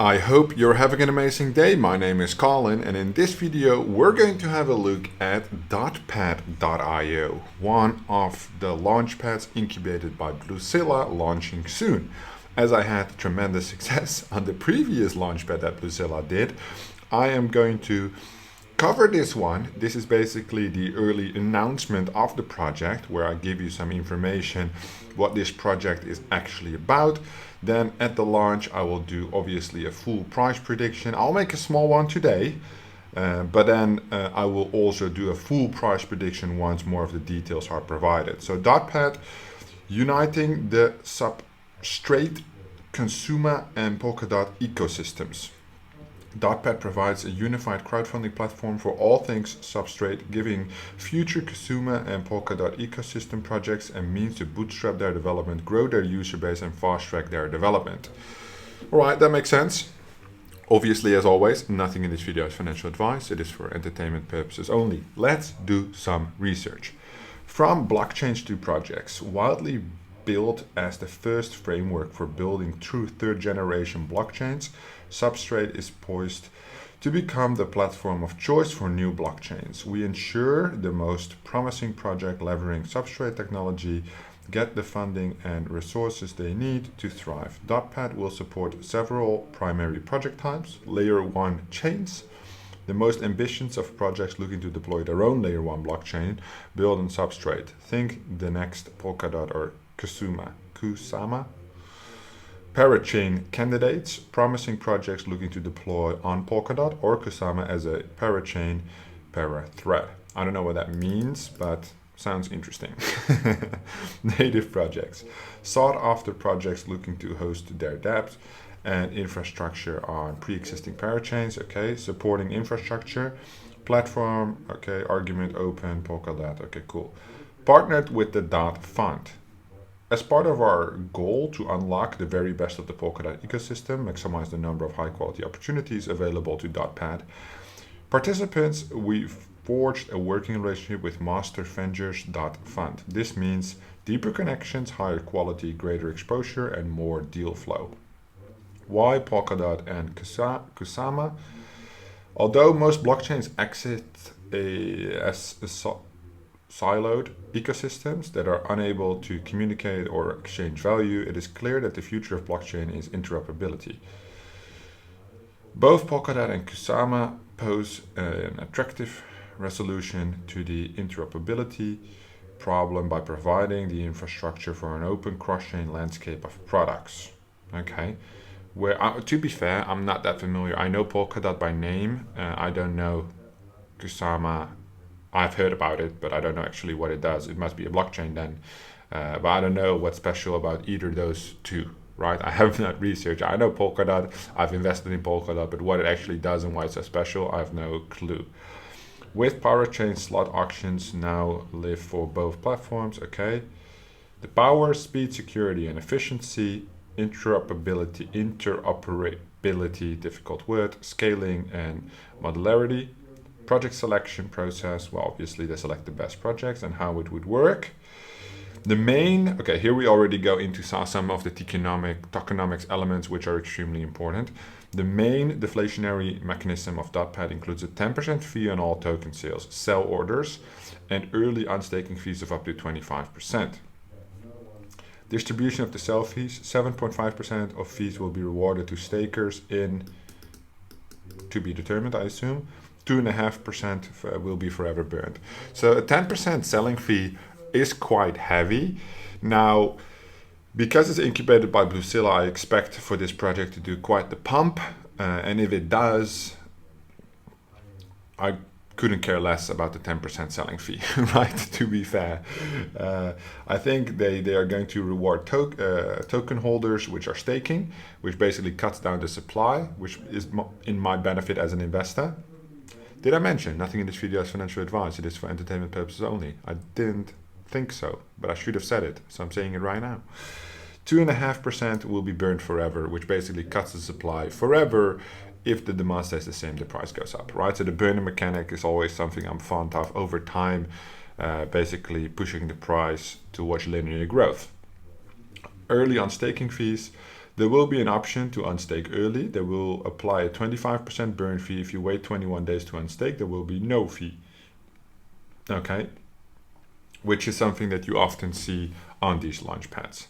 I hope you're having an amazing day. My name is Colin, and in this video we're going to have a look at DOTPad.io, one of the launchpads incubated by Bluezilla, launching soon. As I had tremendous success on the previous launchpad that Bluezilla did, I am going to cover this one. This is basically the early announcement of the project, where I give you some information what this project is actually about. Then at the launch I will do obviously a full price prediction. I'll make a small one today, but then I will also do a full price prediction once more of the details are provided. So DOTPad, uniting the Substrate, Kusama and Polkadot ecosystems. DOTPad provides a unified crowdfunding platform for all things Substrate, giving future Kusama and Polkadot ecosystem projects a means to bootstrap their development, grow their user base, and fast-track their development. Alright, that makes sense. Obviously, as always, nothing in this video is financial advice. It is for entertainment purposes only. Let's do some research. From blockchains to projects, widely built as the first framework for building true third-generation blockchains, Substrate is poised to become the platform of choice for new blockchains. We ensure the most promising project leveraging Substrate technology get the funding and resources they need to thrive. DOTPad will support several primary project types: Layer 1 chains, the most ambitious of projects looking to deploy their own Layer 1 blockchain built on Substrate. Think the next Polkadot or Kusama. Parachain candidates, promising projects looking to deploy on Polkadot or Kusama as a parachain thread. I don't know what that means, but sounds interesting. Native projects, sought after projects looking to host their dApps and infrastructure on pre-existing parachains. Okay, supporting infrastructure, platform. Okay, argument open, Polkadot. Okay, cool. Partnered with the DOT Fund. As part of our goal to unlock the very best of the Polkadot ecosystem, maximize the number of high-quality opportunities available to DOTPad participants, we forged a working relationship with Master Ventures Fund. This means deeper connections, higher quality, greater exposure, and more deal flow. Why Polkadot and Kusama? Although most blockchains exist as siloed ecosystems that are unable to communicate or exchange value, it is clear that the future of blockchain is interoperability. Both Polkadot and Kusama pose an attractive resolution to the interoperability problem by providing the infrastructure for an open cross-chain landscape of products. Okay, where to be fair, I'm not that familiar. I know Polkadot by name. I don't know Kusama. I've heard about it, but I don't know actually what it does. It must be a blockchain then. But I don't know what's special about either of those two, right? I have not researched. I know Polkadot. I've invested in Polkadot, but what it actually does and why it's so special, I have no clue. With parachain slot auctions now live for both platforms, okay? The power, speed, security, and efficiency, interoperability, difficult word, scaling, and modularity. Project selection process, well, obviously they select the best projects and how it would work. The main, okay, here we already go into some of the tokenomics elements, which are extremely important. The main deflationary mechanism of DOTPad includes a 10% fee on all token sales, sell orders, and early unstaking fees of up to 25%. Distribution of the sell fees, 7.5% of fees will be rewarded to stakers in, to be determined, I assume. 2.5% will be forever burned. So a 10% selling fee is quite heavy. Now, because it's incubated by Bluezilla, I expect for this project to do quite the pump. And if it does, I couldn't care less about the 10% selling fee, right? To be fair, I think they are going to reward token holders which are staking, which basically cuts down the supply, which is in my benefit as an investor. Did I mention nothing in this video is financial advice? It is for entertainment purposes only. I didn't think so, but I should have said it, so I'm saying it right now. 2.5% will be burned forever, which basically cuts the supply forever. If the demand stays the same, the price goes up, right? So the burner mechanic is always something I'm fond of over time, basically pushing the price towards linear growth. Early on staking fees, There will be an option to unstake early. They will apply a 25% burn fee. If you wait 21 days to unstake, there will be no fee. Okay, which is something that you often see on these launchpads.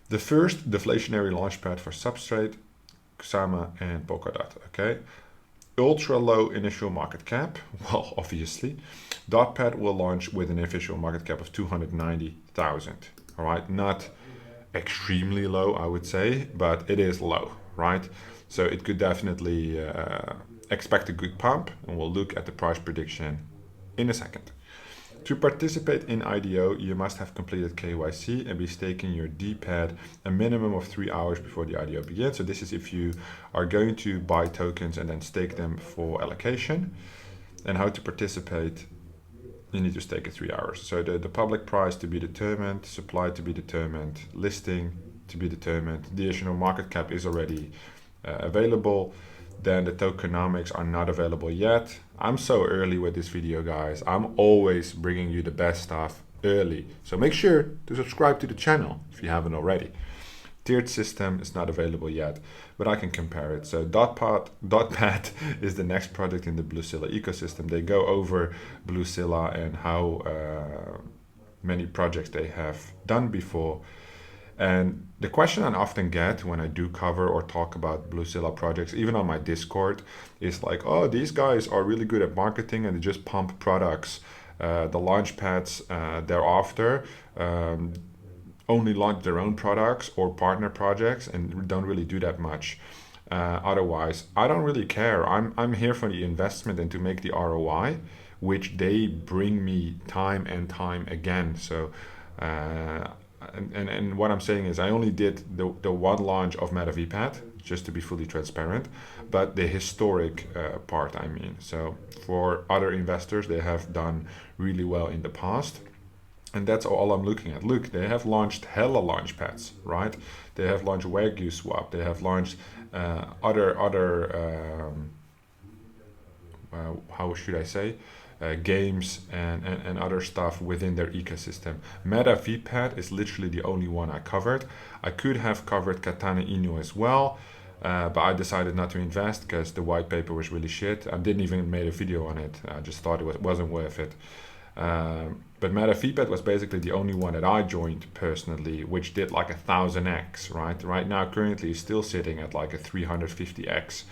The first deflationary launchpad for Substrate, Kusama and Polkadot. Okay, ultra low initial market cap. Well, obviously, DOTPad will launch with an official market cap of 290,000. All right, not extremely low, I would say, but it is low, right? So it could definitely expect a good pump, and we'll look at the price prediction in a second. To participate in IDO, you must have completed KYC and be staking your DPad a minimum of 3 hours before the IDO begins. So this is if you are going to buy tokens and then stake them for allocation. And how to participate, you need to stake it 3 hours. So the public price to be determined, supply to be determined, listing to be determined. The additional market cap is already available. Then the tokenomics are not available yet. I'm so early with this video, guys. I'm always bringing you the best stuff early. So make sure to subscribe to the channel if you haven't already. Tiered system is not available yet, but I can compare it. So DOTPad is the next project in the Bluezilla ecosystem. They go over Bluezilla and how many projects they have done before. And the question I often get when I do cover or talk about Bluezilla projects, even on my Discord, is like, oh, these guys are really good at marketing and they just pump products. The launchpads thereafter only launch their own products or partner projects and don't really do that much. Otherwise, I don't really care. I'm here for the investment and to make the ROI, which they bring me time and time again. So and what I'm saying is I only did the one launch of MetaVPad, just to be fully transparent, but the historic part, I mean. So for other investors, they have done really well in the past. And that's all I'm looking at. Look, they have launched hella launchpads, right? They have launched Wagyu Swap. They have launched other how should I say? Games and other stuff within their ecosystem. MetaVPad is literally the only one I covered. I could have covered Katana Inu as well, but I decided not to invest because the white paper was really shit. I didn't even make a video on it. I just thought it wasn't worth it. But MetaVPad was basically the only one that I joined personally, which did like 1000x, right? Right now, currently, is still sitting at like a 350x.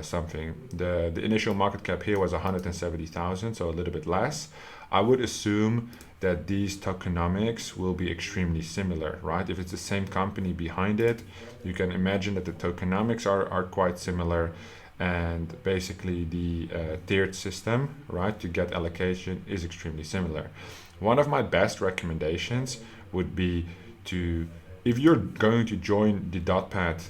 Something. The initial market cap here was 170,000, so a little bit less. I would assume that these tokenomics will be extremely similar, right? If it's the same company behind it, you can imagine that the tokenomics are quite similar, and basically the tiered system, right, to get allocation is extremely similar. One of my best recommendations would be to, if you're going to join the DOTPad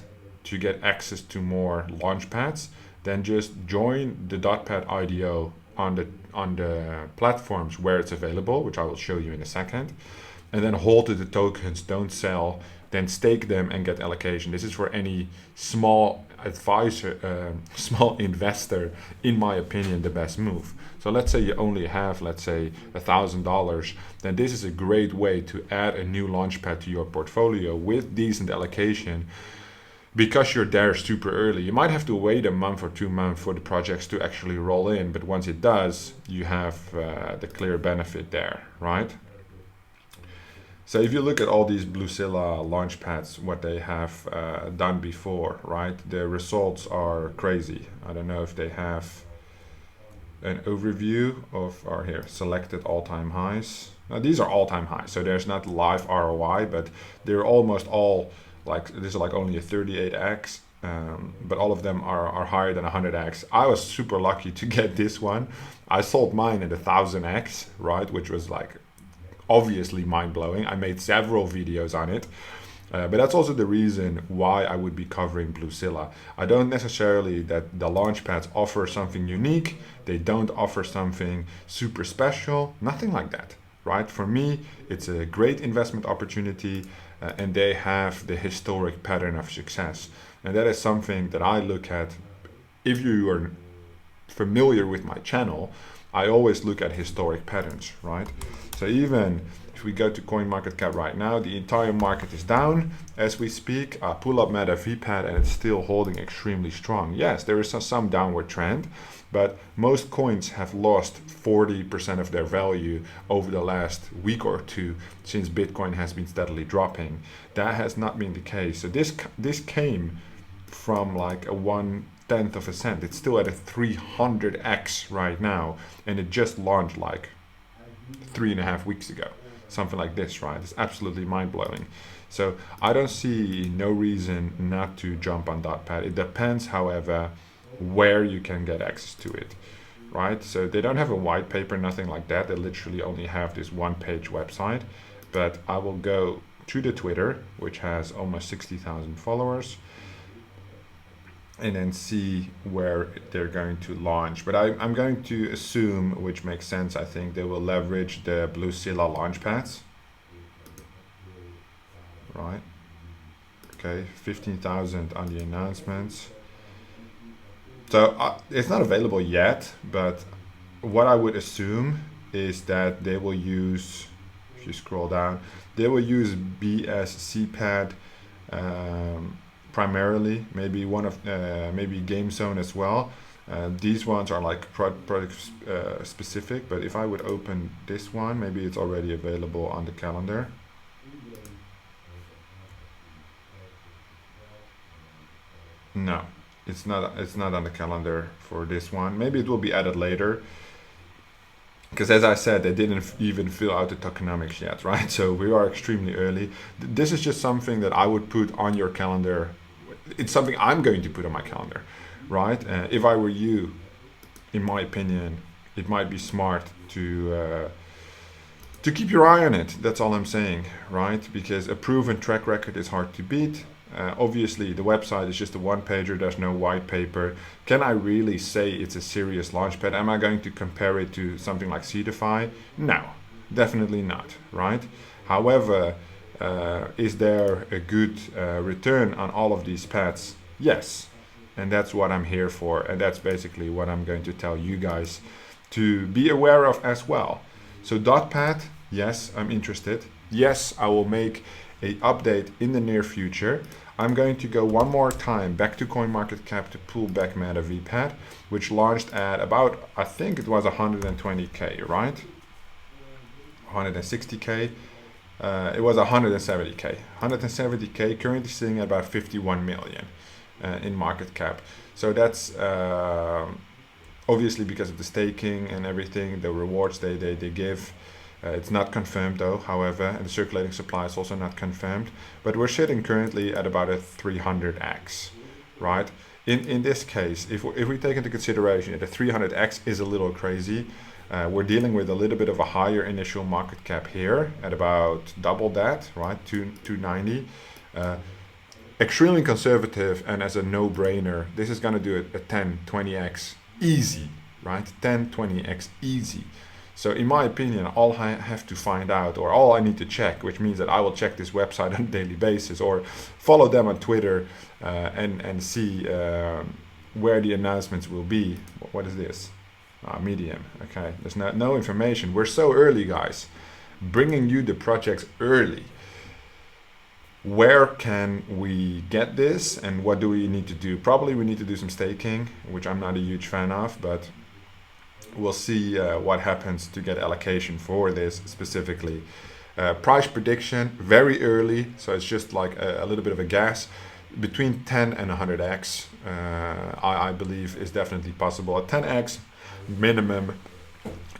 to get access to more launchpads, then just join the DOTPad IDO on the platforms where it's available, which I will show you in a second, and then hold to the tokens, don't sell, then stake them and get allocation. This is for any small advisor, small investor, in my opinion, the best move. So let's say you only have, let's say, $1,000, then this is a great way to add a new launchpad to your portfolio with decent allocation. Because you're there super early, you might have to wait a month or 2 months for the projects to actually roll in, but once it does, you have the clear benefit there, right? So if you look at all these Bluezilla launchpads, what they have done before, right? The results are crazy. I don't know if they have an overview of our here selected all-time highs. Now, these are all-time highs, so there's not live ROI, but they're almost all like, this is like only a 38x, but all of them are higher than 100x. I was super lucky to get this one. I sold mine at 1000x, right, which was like obviously mind-blowing. I made several videos on it, but that's also the reason why I would be covering Bluezilla. I don't necessarily that the launchpads offer something unique. They don't offer something super special, nothing like that, right? For me, it's a great investment opportunity. And they have the historic pattern of success. And that is something that I look at. If you are familiar with my channel, I always look at historic patterns, right? So even If we go to CoinMarketCap right now, the entire market is down as we speak. I pull up Meta VPad and it's still holding extremely strong. Yes, there is some downward trend, but most coins have lost 40% of their value over the last week or two since Bitcoin has been steadily dropping. That has not been the case. So this came from like a 1/10 of a cent. It's still at a 300x right now, and it just launched like 3.5 weeks ago. Something like this, right? It's absolutely mind-blowing. So I don't see no reason not to jump on DOTPad. It depends, however, where you can get access to it, right? So they don't have a white paper, nothing like that. They literally only have this one-page website. But I will go to the Twitter, which has almost 60,000 followers, and then see where they're going to launch. But I'm going to assume, which makes sense, I think they will leverage the Bluezilla launchpads. Right. Okay, 15,000 on the announcements. So it's not available yet, but what I would assume is that they will use, if you scroll down, they will use BSCPad primarily, maybe one of maybe Game Zone as well. These ones are like product specific, but if I would open this one, maybe it's already available on the calendar. No, it's not on the calendar for this one. Maybe it will be added later, because as I said, they didn't even fill out the tokenomics yet, right? So we are extremely early. This is just something that I would put on your calendar. It's something I'm going to put on my calendar, right? If I were you, in my opinion, it might be smart to keep your eye on it. That's all I'm saying, right? Because a proven track record is hard to beat. Obviously, the website is just a one-pager. There's no white paper. Can I really say it's a serious launchpad? Am I going to compare it to something like Seedify? No, definitely not, right? However, is there a good return on all of these pads? Yes, and that's what I'm here for, and that's basically what I'm going to tell you guys to be aware of as well. So DOTPad, yes, I'm interested. Yes, I will make an update in the near future. I'm going to go one more time back to CoinMarketCap to pull back Meta VPad, which launched at about, I think it was 120k, right? 160k. It was 170k. 170k, currently sitting at about 51 million in market cap. So that's obviously because of the staking and everything, the rewards they give. It's not confirmed though, however, and the circulating supply is also not confirmed. But we're sitting currently at about a 300x, right? In this case, if we take into consideration that the 300x is a little crazy, we're dealing with a little bit of a higher initial market cap here at about double that, right? 290. Extremely conservative, and as a no-brainer, this is going to do it at 10, 20x easy, right? 10, 20x easy. So in my opinion, all I have to find out, or all I need to check, which means that I will check this website on a daily basis, or follow them on Twitter and see where the announcements will be. What is this? Medium. Okay, there's no information. We're so early, guys. Bringing you the projects early. Where can we get this, and what do we need to do? Probably we need to do some staking, which I'm not a huge fan of, but we'll see what happens to get allocation for this specifically. Price prediction, very early, so it's just like a little bit of a guess. Between 10 and 100x, I believe is definitely possible. At 10x minimum,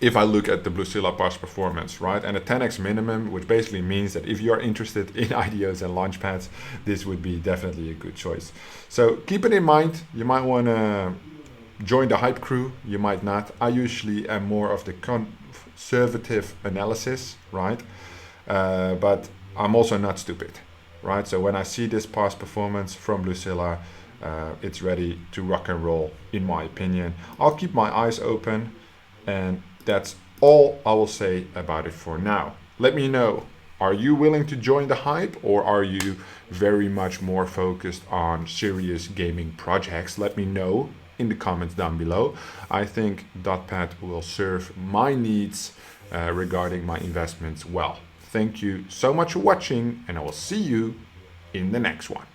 if I look at the Bluezilla past performance, right? And a 10x minimum, which basically means that if you're interested in IDOs and launchpads, this would be definitely a good choice. So keep it in mind. You might want to join the hype crew, you might not. I usually am more of the conservative analysis, right? But I'm also not stupid, right? So when I see this past performance from Bluezilla, it's ready to rock and roll, in my opinion. I'll keep my eyes open, and that's all I will say about it for now. Let me know, are you willing to join the hype, or are you very much more focused on serious gaming projects? Let me know in the comments down below. I think DOTPad will serve my needs regarding my investments well. Thank you so much for watching, and I will see you in the next one.